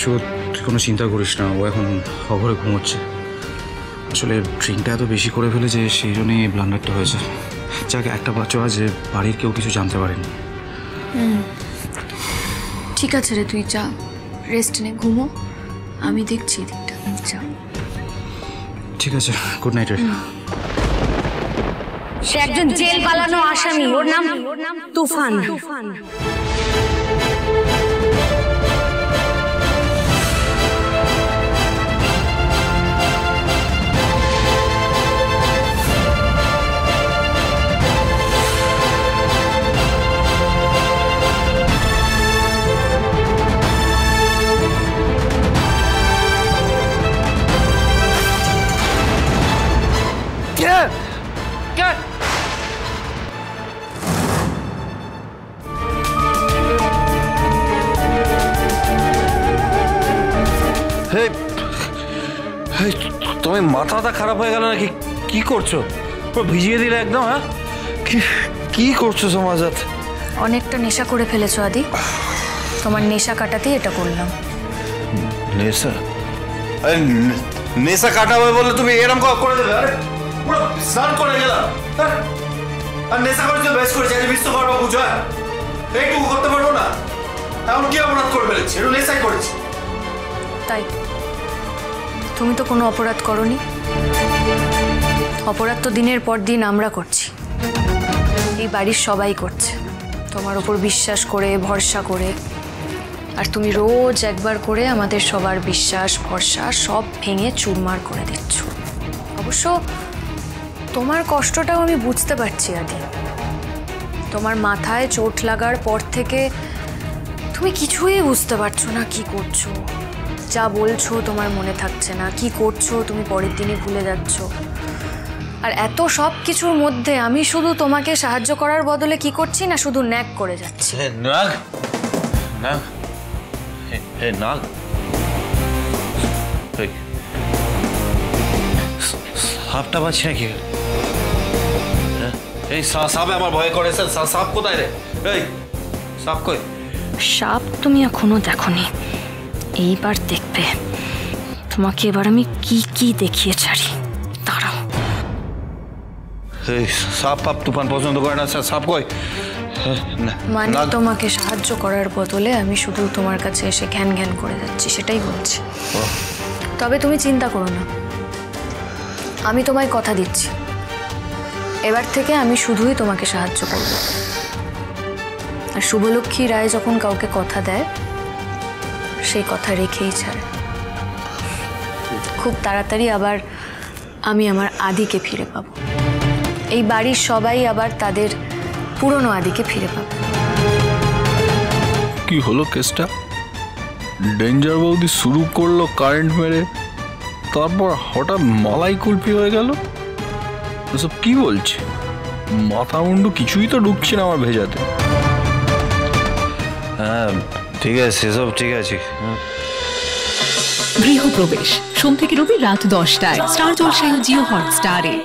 বিশু, তুই কোনো চিন্তা করিস না, ও এখন অঘরে ঘুমোচ্ছে। আসলে ড্রিঙ্কটা এত বেশি করে ফেলেছে, সেই জন্যই এই ব্লান্ডারটা হয়েছে। যাকে একটা বাচ্চা আছে, বাড়ির কেউ কিছু জানতে পারেনি। ঠিক আছে রে, তুই যা, রেস্ট নে, ঘুমো, আমি দেখছি এদিকটা। যা। ঠিক আছে, গুড নাইট রে। সে একজন জেল পালানো আসামি, ওর নাম তুফান। তুমি মাথাটা খারাপ হয়ে গেল নাকি? কি করছো? ভিজিয়ে দিলে একদম। হ্যাঁ, কি করছো সমাজাত? অনেকটা নেশা করে ফেলেছো আদি, তোমার নেশা কাটাতেই এটা করলাম। নেশা? নেশা কাটাবে বলে তুমি এরকম করে দেবে? আরে পুরো স্নান করে গেলাম, আর নেশা করেছে বেশ করেছে, বিশ্বকর্মা পুজো এইটুকু করতে পারবো না? এখন কি অপরাধ করে ফেলেছি? একটু নেশাই করেছি। তাই তুমি তো কোনো অপরাধ করনি। অপরাধ তো দিনের পর দিন আমরা করছি, এই বাড়ির সবাই করছে, তোমার ওপর বিশ্বাস করে, ভরসা করে। আর তুমি রোজ একবার করে আমাদের সবার বিশ্বাস ভরসা সব ভেঙে চুরমার করে দিচ্ছ। অবশ্য তোমার কষ্টটাও আমি বুঝতে পারছি আদি। তোমার মাথায় চোট লাগার পর থেকে তুমি কিছুই বুঝতে পারছো না কি করছো, যা বলছো তোমার মনে থাকছে না, কি করছো তুমি পরের দিনে ভুলে যাচ্ছ। আর এত সব কিছুর মধ্যে আমি শুধু তোমাকে সাহায্য করার বদলে কি করছি না, শুধু ন্যাক করে যাচ্ছি। নাগ নাগ নাগ, সাপটা পাচ্ছি নাকি? এই সাপ আমার ভয় করে। সাপ কোথায় রে? এই সাপ কই? সাপ তুমি এখনো দেখোনি, এইবার দেখবে। তোমাকে এবার আমি কি কি দেখিয়ে ছাড়ি, দাঁড়াও। এই সাপ তুফান পছন্দ করে না। সাপ কই? মানে তোমাকে সাহায্য করার বদলে আমি শুধু তোমার কাছে এসে ঘ্যান ঘ্যান করে যাচ্ছি, সেটাই বলছি। তবে তুমি চিন্তা করো না, আমি তোমায় কথা দিচ্ছি, এবার থেকে আমি শুধুই তোমাকে সাহায্য করব। আর শুভলক্ষ্মী রায় যখন কাউকে কথা দেয়, সেই কথা রেখেই ছাড়ে। খুব তাড়াতাড়ি আবার আমি আমার আদিকে ফিরে পাবো, এই বাড়ির সবাই আবার তাদের পুরনো আদিকে ফিরে পাবে। কি হলো কেসটা? ডেঞ্জার বৌদি শুরু করলো কারেন্ট মেরে, তারপর হঠাৎ মালাই কুলফি হয়ে গেল। এসব কি বলছে? মাথা মুন্ডু কিছুই তো ঢুকছে না আমার ভেজাতে। হ্যাঁ ঠিক আছে, সেসব ঠিক আছে। গৃহপ্রবেশ সোম থেকে রবি রাত 10টায় স্টার জলসায় ও জিও হটস্টারে।